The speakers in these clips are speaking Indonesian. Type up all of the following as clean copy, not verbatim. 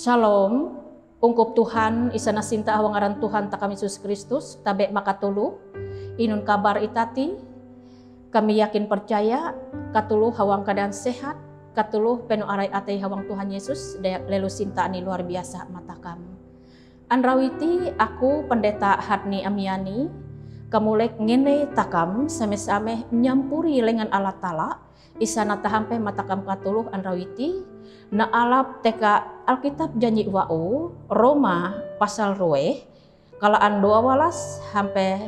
Shalom, ungkup Tuhan, isana sinta awangaran Tuhan takam Yesus Kristus, tabe makatulu, inun kabar itati, kami yakin percaya, katulu hawang keadaan sehat, katulu penuh arai atai hawang Tuhan Yesus, dayak lelu sinta ani luar biasa matakam. Anrawiti aku pendeta Hadni Amiani, kamulek ngene takam, same-same nyampuri lengan Allah Ta'ala, isana tahampe matakam katuluh anrawiti, na alap teka Alkitab janji wa'u Roma pasal roe kalaan 12 sampai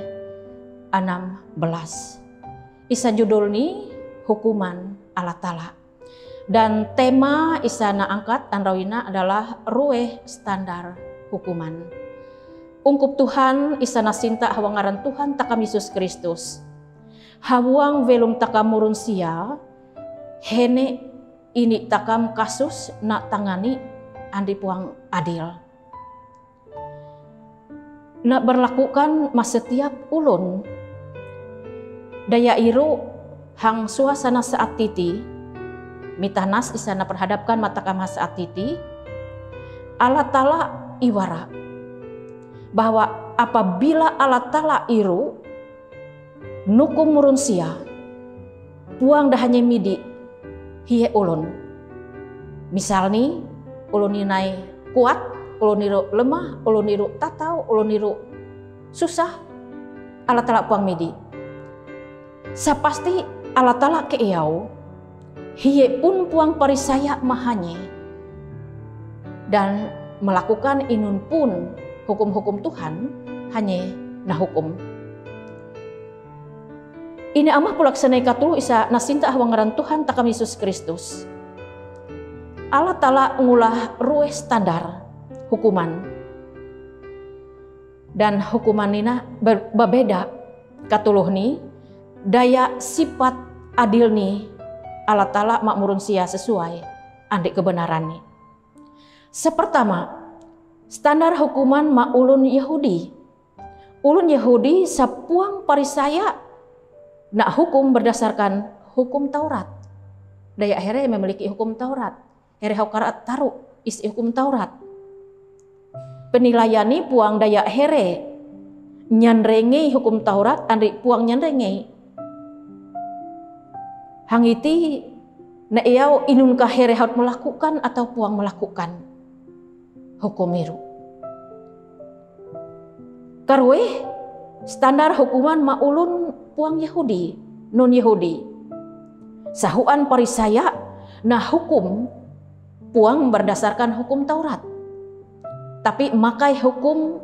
16. Isa judul ni hukuman Allah Ta'ala. Dan tema isana angkat anrawina adalah roe standar hukuman. Ungkup Tuhan isana sinta hawangaran Tuhan takam Yesus Kristus. Hawang velum takam murun sia hene ini takam kasus nak tangani andi puang adil. Nak berlakukan mas setiap ulun. Daya iru hang suasana saat titi. Mitanas isana perhadapkan matakam saat titi. Allah Ta'ala iwara. Bahwa apabila Allah Ta'ala iru. Nukum murun sia. Puang dahanya midi. Hiye ulun. Misal nih, ulun ninai kuat, ulun niru lemah, ulun niru tatau, ulun niru susah, Allah Ta'ala puang midi. Sapasti Allah Ta'ala keiyau, hiye pun puang parisaya mahanye, dan melakukan inun pun hukum-hukum Tuhan, hanya nah hukum. Ini amah pulaksanai katulu isa nasinta hawangaran Tuhan takam Yesus Kristus. Allah Ta'ala ngulah rueh standar hukuman. Dan hukuman nina berbeda katuluh ni daya sifat adil ni Allah Ta'ala makmurun sia sesuai andik kebenaran ni. Sepertama, standar hukuman mak ulun Yahudi. Ulun Yahudi sapuang parisaya nak hukum berdasarkan hukum Taurat. Daya here memiliki hukum Taurat. Here haukarat taruh isi hukum Taurat. Penilayani puang daya here nyanrenge hukum Taurat andri puang nyanrenge. Hangiti na iau inunkah here haut melakukan atau puang melakukan hukum miru. Karwe standar hukuman maulun puang Yahudi, non Yahudi. Sahuan parisaya nah hukum puang berdasarkan hukum Taurat. Tapi makai hukum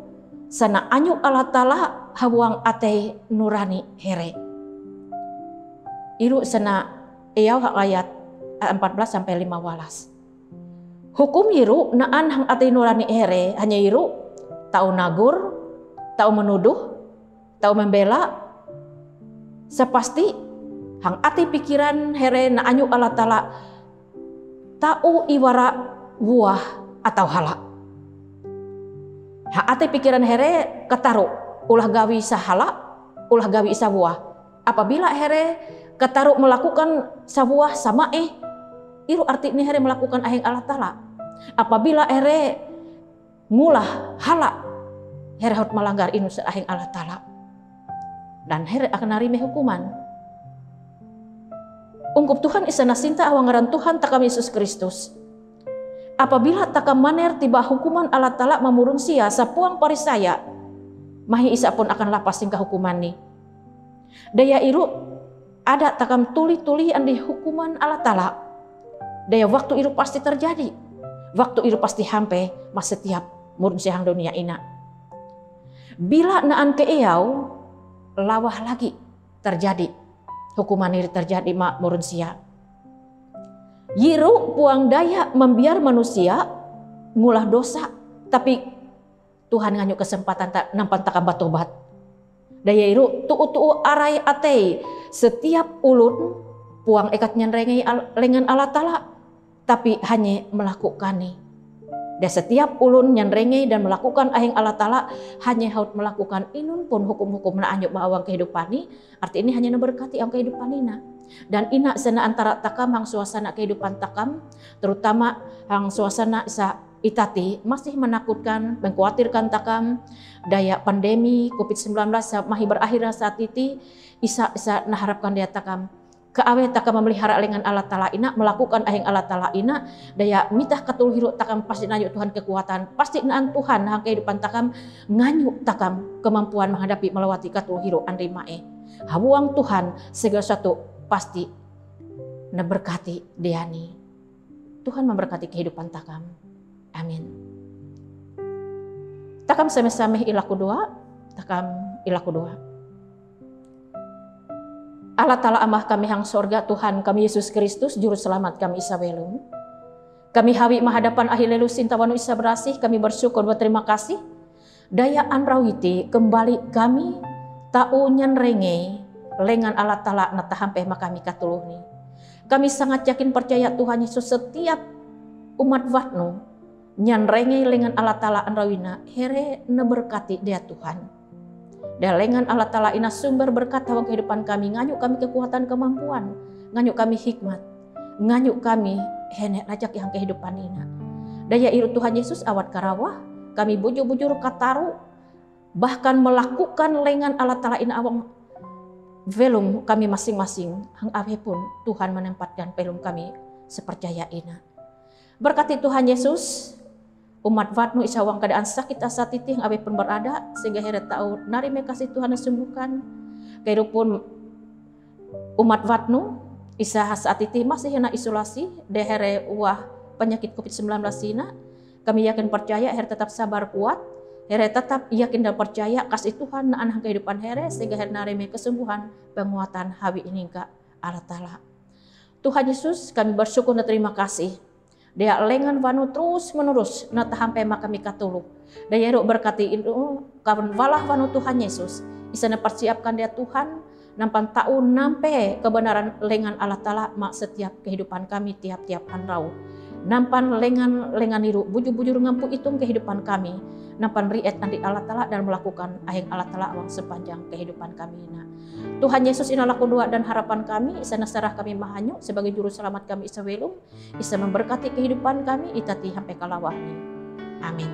sana anyu Allah Ta'ala hawang ate nurani here. Iru sana eyau ayat 14 sampai 15. Hukum iru naan hang ate nurani here hanya iru tau nagur, tau menuduh, tau membela. Sepasti hang ati pikiran here na anyu Allah Ta'ala tau iwara buah atau halak. Hang ati pikiran here ketaru ulah gawi sahala, ulah gawi isa buah. Apabila here ketaru melakukan sabuah sama iru arti ini here melakukan ahing Allah Ta'ala. Apabila here ngulah halak, here harus melanggar inu ahing Allah Ta'ala. Dan here akan narime hukuman. Ungkup Tuhan isana sinta awangaran Tuhan takam Yesus Kristus. Apabila takam maner tiba hukuman Allah Ta'ala memurun sia sapuang parisaya, mahi isa pun akan lapas tingkah hukuman ni. Daya iru ada takam tuli-tuli andi hukuman Allah Ta'ala. Daya waktu iru pasti terjadi. Waktu iru pasti hampe mas setiap murun siang dunia ina. Bila naan keeyau lawah lagi terjadi hukuman ini terjadi mak murun sia. Yiru puang daya membiar manusia ngulah dosa, tapi Tuhan nganyu kesempatan tak nampan takam batobat. Daya iru tuu arai atei setiap ulun puang ekat nyenrengai lengan Allah Ta'ala, tapi hanya melakukan ni. Dan setiap ulun nyenrengai dan melakukan ahing Allah Ta'ala hanya haut melakukan inun pun hukum-hukum na anyuk bawang kehidupan ni. Arti ini hanya berkati ang kehidupan ina. Dan ina sana antara takam hang suasana kehidupan takam, terutama hang suasana isa itati masih menakutkan, mengkhawatirkan takam daya pandemi COVID-19 mahi berakhir saat itu isa naharapkan dia takam keawe takam memelihara lengan Allah Ta'ala ina melakukan ahing Allah Ta'ala ina daya mitah katul hiru takam pasti nanyuk Tuhan kekuatan pasti naan Tuhan hang kehidupan takam nganyuk takam kemampuan menghadapi melewati katul hiru andri mae habuang Tuhan segala sesuatu pasti berkati diani Tuhan memberkati kehidupan takam. Amin. Takam sameh-sameh ilaku doa, takam ilaku doa. Allah Ta'ala amah kami hang sorga Tuhan kami Yesus Kristus juru selamat kami isa welum. Kami hawi mahadapan ahilelu sintawanu isa berasih kami bersyukur berterima kasih. Daya anrawiti kembali kami tau nyan renge lengan Allah Ta'ala natahampe makami katuluhni. Kami sangat yakin percaya Tuhan Yesus setiap umat watnu nyan renge lengan Allah Ta'ala anrawina here neberkati dia Tuhan. Dan lengan Allah Ta'ala ina sumber berkat hawang kehidupan kami. Nganyuk kami kekuatan kemampuan. Nganyuk kami hikmat. Nganyuk kami henek rajak yang kehidupan ina. Daya iru Tuhan Yesus awat karawah. Kami bujur-bujur kataru. Bahkan melakukan lengan Allah Ta'ala ina awang velum kami masing-masing. Hang awe pun Tuhan menempatkan velum kami sepercaya ina. Berkati Tuhan Yesus. Umat Vatnu isawang keadaan sakit asa titih awe pun berada sehingga heret tahu narime kasih Tuhan sembuhkan. Kehidupan umat Vatnu isa saat titih masih hena isolasi dehere wah penyakit COVID-19 sina. Kami yakin percaya here tetap sabar kuat, here tetap yakin dan percaya kasih Tuhan naan kehidupan here sehingga here narime kesembuhan penguatan hawi ini ka Allah Ta'ala. Tuhan Yesus kami bersyukur dan terima kasih. Dia lengan vanu terus menerus natahampe makami katulu. Daya ruk berkati itu kawan walah vanu Tuhan Yesus. Isana persiapkan dia Tuhan nampan tahun nampe kebenaran lengan Allah Ta'ala mak setiap kehidupan kami tiap-tiap hanrau. Nampan lengan iru bujur-bujur ngampu itung kehidupan kami. Nampan riet nanti Allah Ta'ala dan melakukan ahing Allah Ta'ala awang sepanjang kehidupan kami. Nah, Tuhan Yesus ina laku doa dan harapan kami, isa nasarah kami mahanyu sebagai juru selamat kami isa welum, isa memberkati kehidupan kami itati sampai kalawahni. Amin.